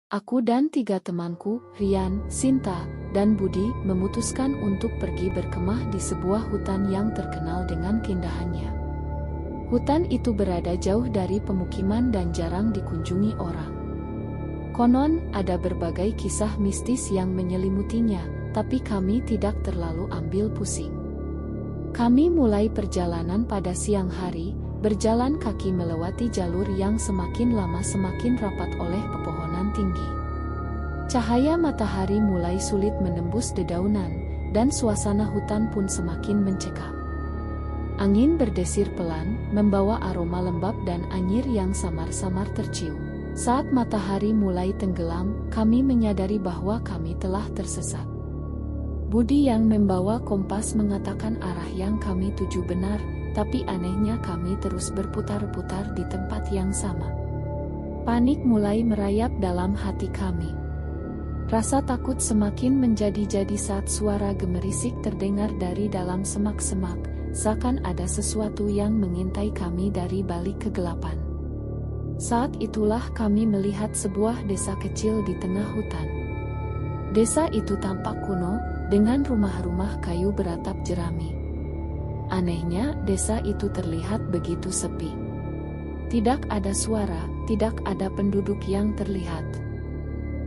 Aku dan 3 temanku, Rian, Sinta, dan Budi, memutuskan untuk pergi berkemah di sebuah hutan yang terkenal dengan keindahannya. Hutan itu berada jauh dari pemukiman dan jarang dikunjungi orang. Konon, ada berbagai kisah mistis yang menyelimutinya, tapi kami tidak terlalu ambil pusing. Kami mulai perjalanan pada siang hari, berjalan kaki melewati jalur yang semakin lama semakin rapat oleh pepohonan tinggi. Cahaya matahari mulai sulit menembus dedaunan, dan suasana hutan pun semakin mencekam. Angin berdesir pelan, membawa aroma lembab dan anyir yang samar-samar tercium. Saat matahari mulai tenggelam, kami menyadari bahwa kami telah tersesat. Budi yang membawa kompas mengatakan arah yang kami tuju benar, tapi anehnya kami terus berputar-putar di tempat yang sama. Panik mulai merayap dalam hati kami. Rasa takut semakin menjadi-jadi saat suara gemerisik terdengar dari dalam semak-semak, seakan ada sesuatu yang mengintai kami dari balik kegelapan. Saat itulah kami melihat sebuah desa kecil di tengah hutan. Desa itu tampak kuno, dengan rumah-rumah kayu beratap jerami. Anehnya, desa itu terlihat begitu sepi. Tidak ada suara, tidak ada penduduk yang terlihat.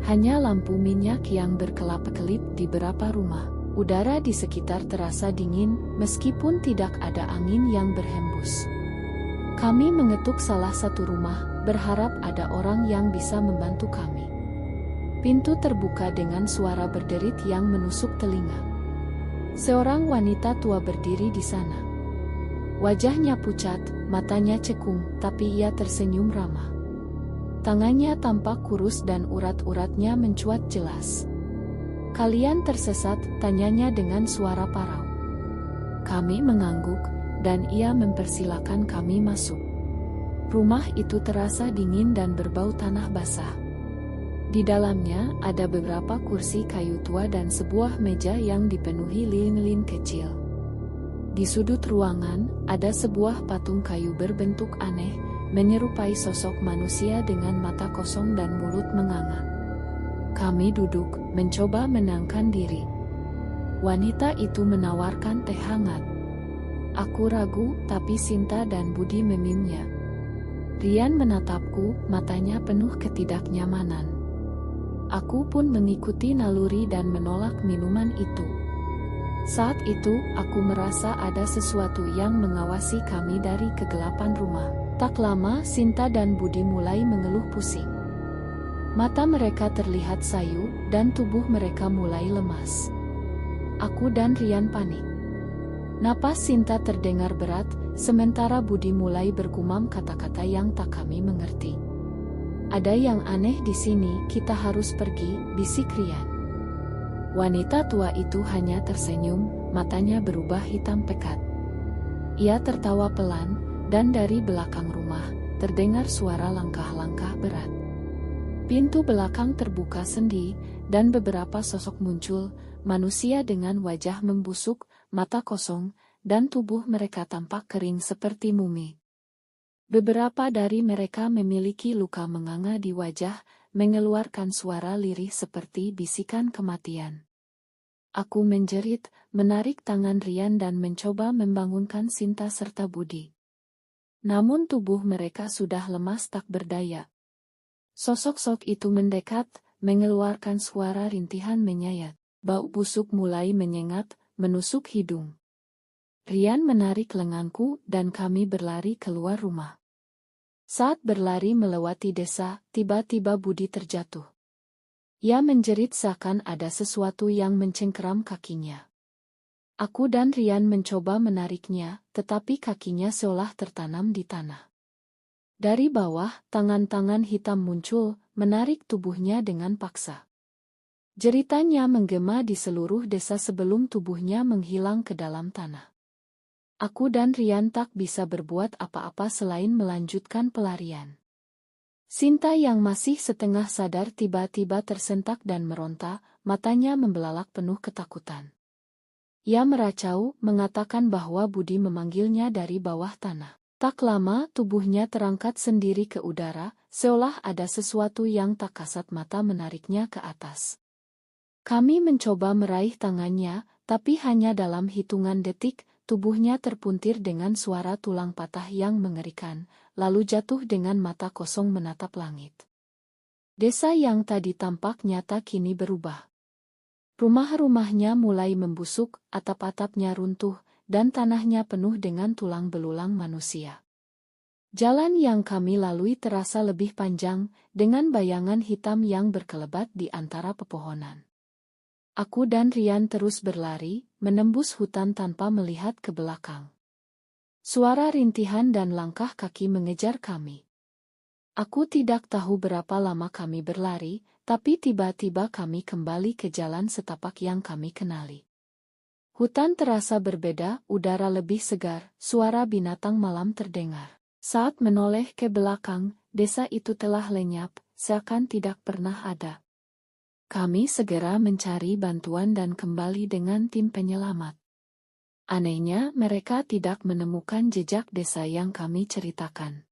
Hanya lampu minyak yang berkelap-kelip di beberapa rumah. Udara di sekitar terasa dingin, meskipun tidak ada angin yang berhembus. Kami mengetuk salah satu rumah, berharap ada orang yang bisa membantu kami. Pintu terbuka dengan suara berderit yang menusuk telinga. Seorang wanita tua berdiri di sana. Wajahnya pucat, matanya cekung, tapi ia tersenyum ramah. Tangannya tampak kurus dan urat-uratnya mencuat jelas. "Kalian tersesat?" tanyanya dengan suara parau. Kami mengangguk, dan ia mempersilakan kami masuk. Rumah itu terasa dingin dan berbau tanah basah. Di dalamnya ada beberapa kursi kayu tua dan sebuah meja yang dipenuhi lilin-lilin kecil. Di sudut ruangan, ada sebuah patung kayu berbentuk aneh, menyerupai sosok manusia dengan mata kosong dan mulut menganga. Kami duduk, mencoba menenangkan diri. Wanita itu menawarkan teh hangat. Aku ragu, tapi Sinta dan Budi meminumnya. Rian menatapku, matanya penuh ketidaknyamanan. Aku pun mengikuti naluri dan menolak minuman itu. Saat itu, aku merasa ada sesuatu yang mengawasi kami dari kegelapan rumah. Tak lama, Sinta dan Budi mulai mengeluh pusing. Mata mereka terlihat sayu, dan tubuh mereka mulai lemas. Aku dan Rian panik. Napas Sinta terdengar berat, sementara Budi mulai bergumam kata-kata yang tak kami mengerti. "Ada yang aneh di sini, kita harus pergi," bisik Rian. Wanita tua itu hanya tersenyum, matanya berubah hitam pekat. Ia tertawa pelan, dan dari belakang rumah, terdengar suara langkah-langkah berat. Pintu belakang terbuka sendi, dan beberapa sosok muncul, manusia dengan wajah membusuk, mata kosong, dan tubuh mereka tampak kering seperti mumi. Beberapa dari mereka memiliki luka menganga di wajah, mengeluarkan suara lirih seperti bisikan kematian. Aku menjerit, menarik tangan Rian dan mencoba membangunkan Sinta serta Budi. Namun tubuh mereka sudah lemas tak berdaya. Sosok-sosok itu mendekat, mengeluarkan suara rintihan menyayat. Bau busuk mulai menyengat, menusuk hidung. Rian menarik lenganku dan kami berlari keluar rumah. Saat berlari melewati desa, tiba-tiba Budi terjatuh. Ia menjerit seakan ada sesuatu yang mencengkeram kakinya. Aku dan Rian mencoba menariknya, tetapi kakinya seolah tertanam di tanah. Dari bawah, tangan-tangan hitam muncul, menarik tubuhnya dengan paksa. Jeritannya menggema di seluruh desa sebelum tubuhnya menghilang ke dalam tanah. Aku dan Rian tak bisa berbuat apa-apa selain melanjutkan pelarian. Sinta yang masih setengah sadar tiba-tiba tersentak dan meronta, matanya membelalak penuh ketakutan. Ia meracau, mengatakan bahwa Budi memanggilnya dari bawah tanah. Tak lama tubuhnya terangkat sendiri ke udara, seolah ada sesuatu yang tak kasat mata menariknya ke atas. Kami mencoba meraih tangannya, tapi hanya dalam hitungan detik, tubuhnya terpuntir dengan suara tulang patah yang mengerikan, lalu jatuh dengan mata kosong menatap langit. Desa yang tadi tampak nyata kini berubah. Rumah-rumahnya mulai membusuk, atap-atapnya runtuh, dan tanahnya penuh dengan tulang belulang manusia. Jalan yang kami lalui terasa lebih panjang, dengan bayangan hitam yang berkelebat di antara pepohonan. Aku dan Rian terus berlari, menembus hutan tanpa melihat ke belakang. Suara rintihan dan langkah kaki mengejar kami. Aku tidak tahu berapa lama kami berlari, tapi tiba-tiba kami kembali ke jalan setapak yang kami kenali. Hutan terasa berbeda, udara lebih segar, suara binatang malam terdengar. Saat menoleh ke belakang, desa itu telah lenyap, seakan tidak pernah ada. Kami segera mencari bantuan dan kembali dengan tim penyelamat. Anehnya, mereka tidak menemukan jejak desa yang kami ceritakan.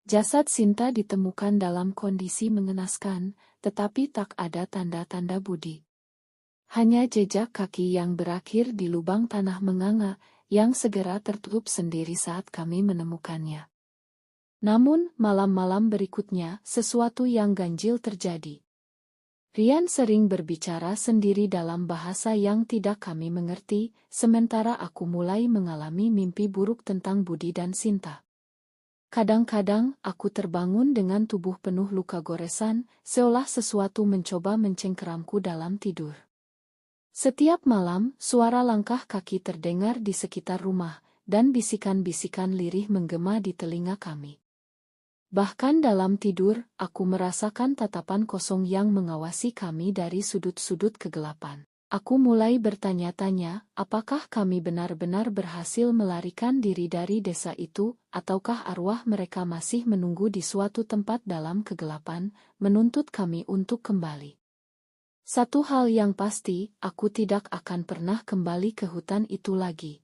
Jasad Sinta ditemukan dalam kondisi mengenaskan, tetapi tak ada tanda-tanda budi. Hanya jejak kaki yang berakhir di lubang tanah menganga, yang segera tertutup sendiri saat kami menemukannya. Namun, malam-malam berikutnya, sesuatu yang ganjil terjadi. Rian sering berbicara sendiri dalam bahasa yang tidak kami mengerti, sementara aku mulai mengalami mimpi buruk tentang Budi dan Sinta. Kadang-kadang, aku terbangun dengan tubuh penuh luka goresan, seolah sesuatu mencoba mencengkeramku dalam tidur. Setiap malam, suara langkah kaki terdengar di sekitar rumah, dan bisikan-bisikan lirih menggema di telinga kami. Bahkan dalam tidur, aku merasakan tatapan kosong yang mengawasi kami dari sudut-sudut kegelapan. Aku mulai bertanya-tanya, apakah kami benar-benar berhasil melarikan diri dari desa itu, ataukah arwah mereka masih menunggu di suatu tempat dalam kegelapan, menuntut kami untuk kembali. Satu hal yang pasti, aku tidak akan pernah kembali ke hutan itu lagi.